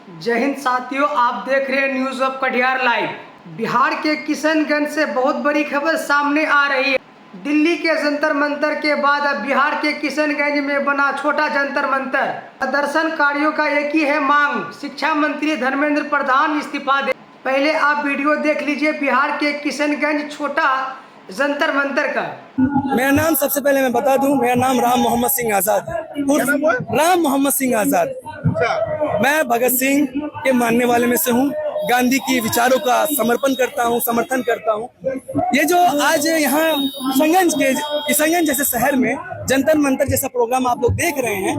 जय हिंद साथियों, आप देख रहे हैं news of Katihar live. Bihar के किशनगंज से बहुत बड़ी खबर सामने आ रही है। दिल्ली के जंतर मंतर के बाद अब बिहार के किशनगंज में बना छोटा जंतर मंतर। प्रदर्शनकारियों का एक ही है मांग, शिक्षा मंत्री धर्मेंद्र प्रधान इस्तीफा दे। पहले आप वीडियो देख लीजिए बिहार के किशनगंज छोटा जंतर मंतर का। मेरा नाम सबसे पहले मैं बता दूं, मेरा नाम राम मोहम्मद सिंह आजाद है। राम मोहम्मद सिंह आजाद। मैं भगत सिंह के मानने वाले में से हूँ। गांधी की विचारों का समर्पण करता हूँ, समर्थन करता हूँ। ये जो आज यहाँ किशनगंज जैसे शहर में जंतर मंतर जैसा प्रोग्राम आप लोग देख रहे हैं,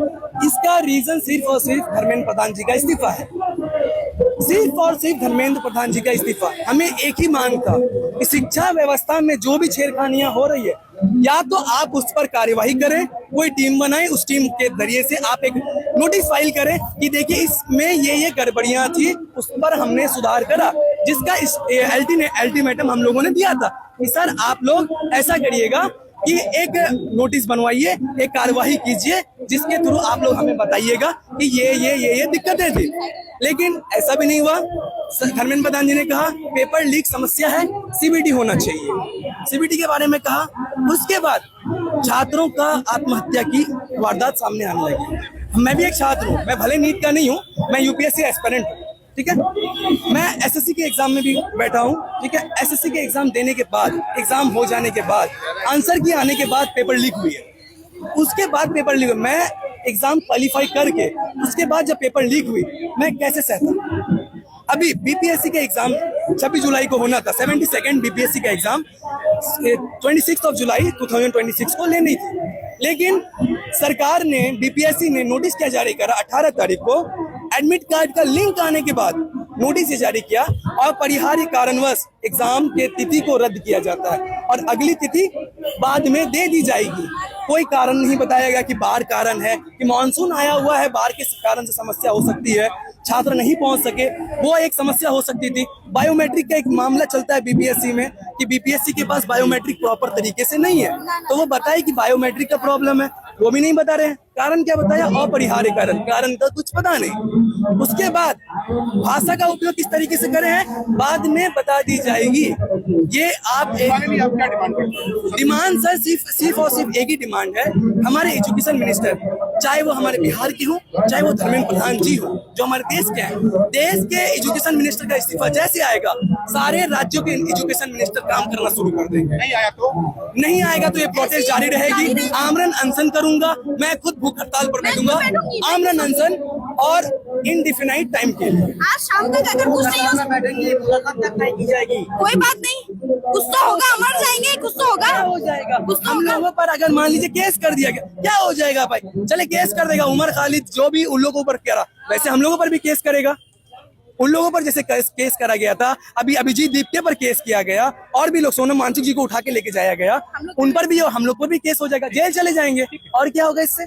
इसका रीजन सिर्फ और सिर्फ धर्मेंद्र प्रधान जी का इस्तीफा है। सिर्फ और सिर्फ धर्मेंद्र प्रधान जी का इस्तीफा। हमें एक ही मांग था कि शिक्षा व्यवस्था में जो भी छेड़खानियां हो रही है, या तो आप उस पर कार्यवाही करें, कोई टीम बनाए, उस टीम के जरिए से आप एक नोटिस फाइल करें कि देखिए इसमें ये गड़बड़ियां थी, उस पर हमने सुधार करा, जिसका अल्टीमेटम हम लोगों ने दिया था कि सर आप लोग ऐसा करिएगा कि एक नोटिस बनवाइए, एक कार्यवाही कीजिए, जिसके थ्रू आप लोग हमें बताइएगा कि ये दिक्कतें थी। लेकिन ऐसा भी नहीं हुआ। धर्मेंद्र प्रधान जी ने कहा पेपर लीक समस्या है, सीबीटी होना चाहिए, सीबीटी के बारे में कहा। उसके बाद छात्रों का आत्महत्या की वारदात सामने आने लगी। मैं भी एक छात्र हूँ, मैं भले नीट का नहीं हूँ, मैं यूपीएससी एस्पिरेंट हूँ, ठीक है। मैं एसएससी के एग्जाम में भी बैठा हूँ, ठीक है। एसएससी के एग्जाम देने के बाद, एग्जाम हो जाने के बाद, आंसर की आने के बाद पेपर लीक हुई है। उसके बाद पेपर लीक, मैं एग्जाम क्वालिफाई करके उसके बाद जब पेपर लीक हुई, मैं कैसे सहता। अभी बीपीएससी के एग्जाम 26 जुलाई को होना था, 72nd बीपीएससी का एग्जाम 26 जुलाई 2026 को लेनी थी। लेकिन सरकार ने, बीपीएससी ने नोटिस क्या जारी करा 18 तारीख को, एडमिट कार्ड का लिंक आने के बाद नोटिस जारी किया और अपरिहार्य कारणवश एग्जाम के तिथि को रद्द किया जाता है और अगली तिथि बाद में दे दी जाएगी। कोई कारण नहीं बताया गया कि बाढ़ कारण है, कि मानसून आया हुआ है, बाढ़ के कारण से समस्या हो सकती है, छात्र नहीं पहुंच सके, वो एक समस्या हो सकती थी। बायोमेट्रिक का एक मामला चलता है बीपीएससी में कि बीपीएससी के पास बायोमेट्रिक प्रॉपर तरीके से नहीं है, तो वो बताए कि बायोमेट्रिक का प्रॉब्लम है, वो भी नहीं बता रहे हैं। कारण क्या बताया? अपरिहार्य कारण का कुछ पता नहीं। उसके बाद भाषा का उपयोग किस तरीके से करे हैं बाद में बता दी जाएगी। ये आप डिमांड सर सिर्फ और सिर्फ एक ही डिमांड है, हमारे एजुकेशन मिनिस्टर, चाहे वो हमारे बिहार के हो, चाहे वो धर्मेंद्र प्रधान जी हो, जो हमारे देश के हैं, देश के एजुकेशन मिनिस्टर का इस्तीफा जैसे आएगा, सारे राज्यों के एजुकेशन मिनिस्टर काम करना शुरू कर देंगे। नहीं आएगा तो ये प्रोटेस्ट जारी रहेगी। आमरण अनशन करूंगा, मैं खुद भूख हड़ताल पर बैठूंगा, आमरण अनशन और इनडिफिनाइट टाइम के लिए। आज शाम तक अगर कुछ नहीं की जाएगी, कोई बात नहीं, कुछ तो होगा, मर जाएंगे, कुछ तो होगा, हो जाएगा। कुछ तो हम लोगों पर अगर मान लीजिए केस कर दिया गया, क्या हो जाएगा भाई? चले केस कर देगा उमर खालिद, जो भी उन लोगों पर करा, वैसे हम लोगों पर भी केस करेगा। उन लोगों पर जैसे केस करा गया था, अभी अभिजीत दीप्ते पर केस किया गया, और भी लोग, सोनम वांगचुक जी को उठा के लेके जाया गया, उन पर भी, हम लोग पर भी केस हो जाएगा, जेल चले जाएंगे। और क्या होगा इससे?